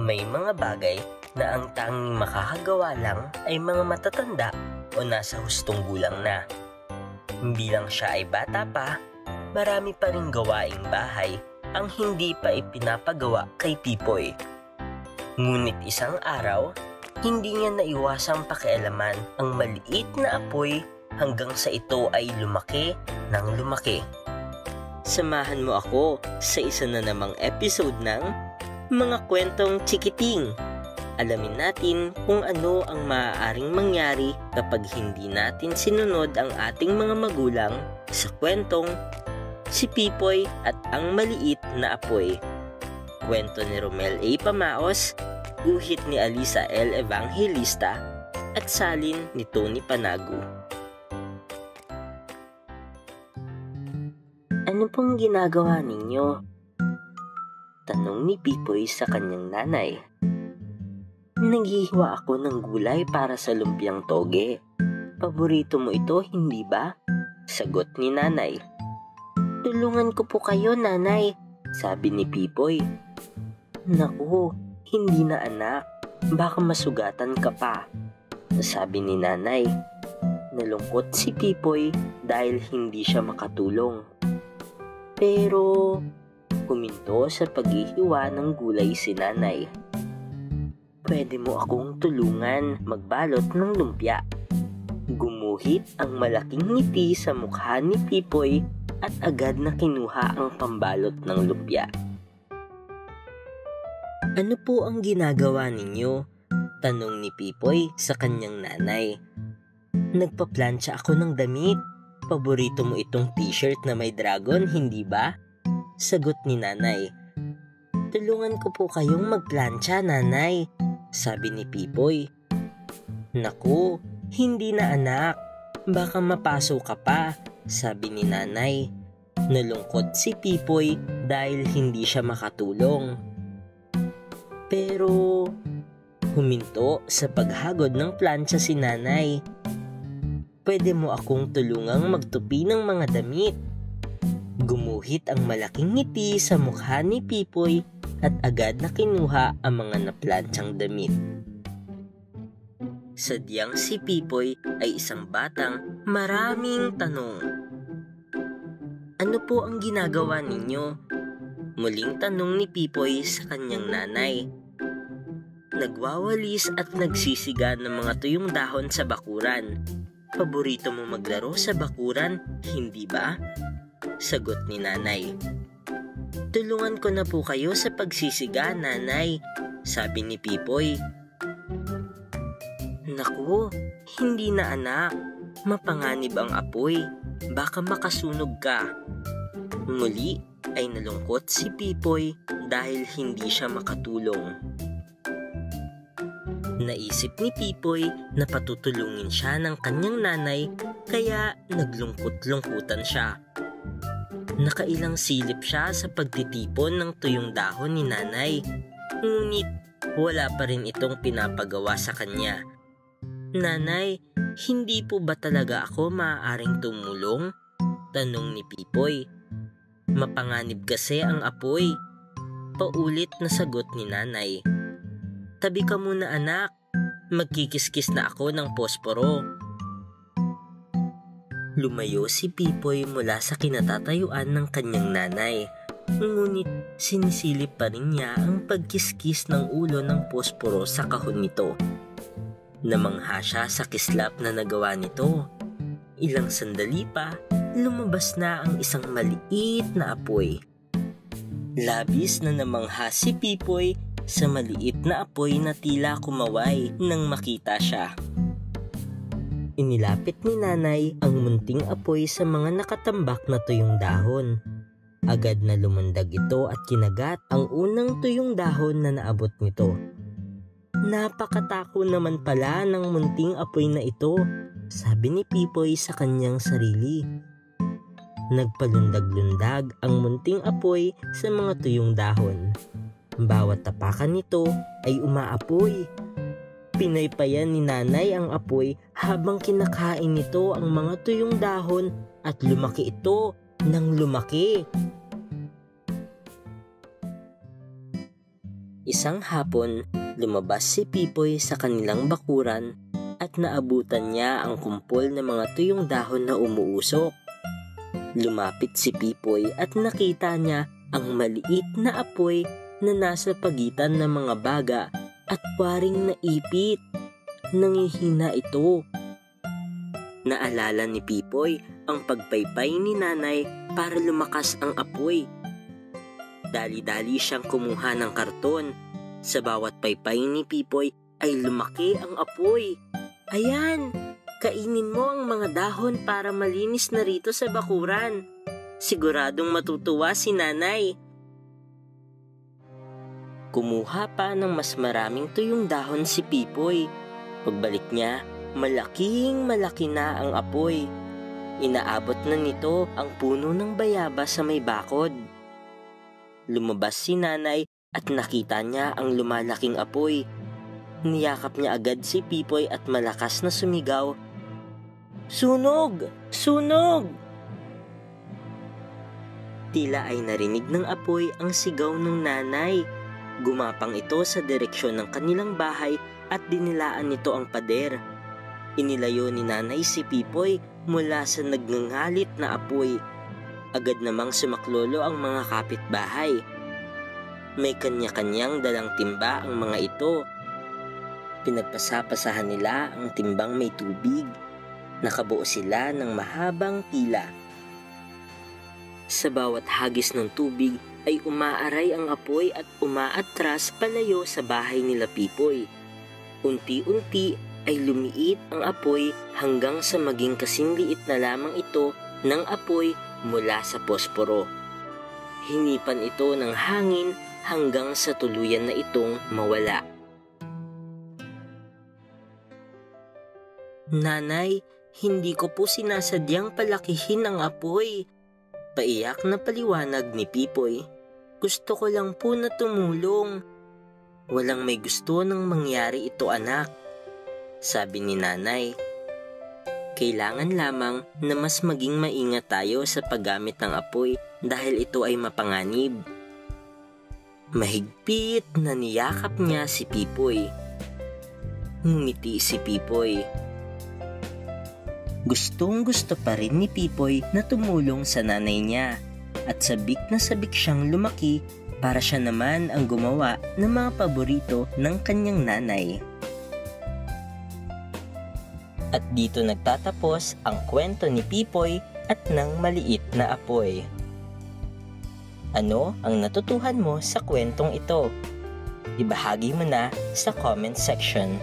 May mga bagay na ang tanging makakagawa lang ay mga matatanda o nasa hustong gulang na. Bilang siya ay bata pa, marami pa ring gawaing bahay ang hindi pa ipinapagawa kay Pipoy. Ngunit isang araw, hindi niya naiwasang pakialaman ang maliit na apoy hanggang sa ito ay lumaki ng lumaki. Samahan mo ako sa isa na namang episode ng Mga Kwentong Chikiting. Alamin natin kung ano ang maaaring mangyari kapag hindi natin sinunod ang ating mga magulang sa kwentong Si Pipoy at ang Maliit na Apoy. Kwento ni Romel A. Pamaos, guhit ni Alisa L. Evangelista at salin ni Tony Panagu. Ano pong ginagawa ninyo? Tanong ni Pipoy sa kanyang nanay. Naghihiwa ako ng gulay para sa lumpiang toge. Paborito mo ito, hindi ba? Sagot ni nanay. Tulungan ko po kayo, nanay, sabi ni Pipoy. Naku, hindi na anak. Baka masugatan ka pa, sabi ni nanay. Nalungkot si Pipoy dahil hindi siya makatulong. Pero huminto sa paghihiwa ng gulay si nanay. Pwede mo akong tulungan magbalot ng lumpia. Gumuhit ang malaking ngiti sa mukha ni Pipoy at agad na kinuha ang pambalot ng lumpia. Ano po ang ginagawa ninyo? Tanong ni Pipoy sa kanyang nanay. Nagpaplansya ako ng damit. Paborito mo itong t-shirt na may dragon, hindi ba? Sagot ni nanay. Tulungan ko po kayong magplansya, nanay, sabi ni Pipoy. Naku, hindi na anak. Baka mapaso ka pa, sabi ni nanay. Nalungkot si Pipoy dahil hindi siya makatulong. Pero huminto sa paghagod ng plancha si nanay. Pwede mo akong tulungang magtupi ng mga damit. Gumuhit ang malaking ngiti sa mukha ni Pipoy at agad na kinuha ang mga naplanchang damit. Sadyang si Pipoy ay isang batang maraming tanong. Ano po ang ginagawa ninyo? Muling tanong ni Pipoy sa kanyang nanay. Nagwawalis at nagsisiga ng mga tuyong dahon sa bakuran. Paborito mo maglaro sa bakuran, hindi ba? Sagot ni nanay. Tulungan ko na po kayo sa pagsisiga, nanay, sabi ni Pipoy. Naku, hindi na anak. Mapanganib ang apoy. Baka makasunog ka. Muli ay nalungkot si Pipoy dahil hindi siya makatulong. Naisip ni Pipoy na patutulungin siya ng kanyang nanay kaya naglungkot-lungkutan siya. Nakailang silip siya sa pagtitipon ng tuyong dahon ni nanay, ngunit wala pa rin itong pinapagawa sa kanya. Nanay, hindi po ba talaga ako maaaring tumulong? Tanong ni Pipoy. Mapanganib kasi ang apoy. Paulit na sagot ni nanay. Tabi ka muna anak, magkikiskis na ako ng posporo. Lumayo si Pipoy mula sa kinatatayuan ng kanyang nanay, ngunit sinisilip pa rin niya ang pagkiskis ng ulo ng posporo sa kahon nito. Namangha siya sa kislap na nagawa nito. Ilang sandali pa, lumabas na ang isang maliit na apoy. Labis na namangha si Pipoy sa maliit na apoy na tila kumaway nang makita siya. Inilapit ni nanay ang munting apoy sa mga nakatambak na tuyong dahon. Agad na lumundag ito at kinagat ang unang tuyong dahon na naabot nito. Napakatako naman pala ng munting apoy na ito, sabi ni Pipoy sa kanyang sarili. Nagpalundag-lundag ang munting apoy sa mga tuyong dahon. Bawat tapakan nito ay umaapoy. Pinaypayan ni nanay ang apoy habang kinakain nito ang mga tuyong dahon at lumaki ito ng lumaki. Isang hapon, lumabas si Pipoy sa kanilang bakuran at naabutan niya ang kumpol ng mga tuyong dahon na umuusok. Lumapit si Pipoy at nakita niya ang maliit na apoy na nasa pagitan ng mga baga at waring naipit. Nangihina ito. Naalala ni Pipoy ang pagpaypay ni nanay para lumakas ang apoy. Dali-dali siyang kumuha ng karton. Sa bawat paypay ni Pipoy ay lumaki ang apoy. Ayan, kainin mo ang mga dahon para malinis na rito sa bakuran. Siguradong matutuwa si nanay. Kumuha pa ng mas maraming tuyong dahon si Pipoy. Pagbalik niya, malaking malaki na ang apoy. Inaabot na nito ang puno ng bayabas sa may bakod. Lumabas si nanay at nakita niya ang lumalaking apoy. Niyakap niya agad si Pipoy at malakas na sumigaw, "Sunog! Sunog!" Tila ay narinig ng apoy ang sigaw ng nanay. Gumapang ito sa direksyon ng kanilang bahay at dinilaan nito ang pader. Inilayo ni nanay si Pipoy mula sa nagngangalit na apoy. Agad namang sumaklolo ang mga kapitbahay. May kanya-kanyang dalang timba ang mga ito. Pinagpasapasahan nila ang timbang may tubig. Nakabuo sila ng mahabang pila. Sa bawat hagis ng tubig ay umaaray ang apoy at umaatras palayo sa bahay nila Pipoy. Unti-unti ay lumiit ang apoy hanggang sa maging kasing liit na lamang ito ng apoy mula sa posporo. Hinipan ito ng hangin hanggang sa tuluyan na itong mawala. "Nanay, hindi ko po sinasadyang palakihin ang apoy," paiyak na paliwanag ni Pipoy. "Gusto ko lang po na tumulong." "Walang may gusto nang mangyari ito, anak," sabi ni nanay. "Kailangan lamang na mas maging maingat tayo sa paggamit ng apoy dahil ito ay mapanganib." Mahigpit na niyakap niya si Pipoy. Ngumiti si Pipoy. Gustong-gusto pa rin ni Pipoy na tumulong sa nanay niya at sabik na sabik siyang lumaki para siya naman ang gumawa ng mga paborito ng kanyang nanay. At dito nagtatapos ang kwento ni Pipoy at ng maliit na apoy. Ano ang natutuhan mo sa kwentong ito? Ibahagi mo na sa comment section.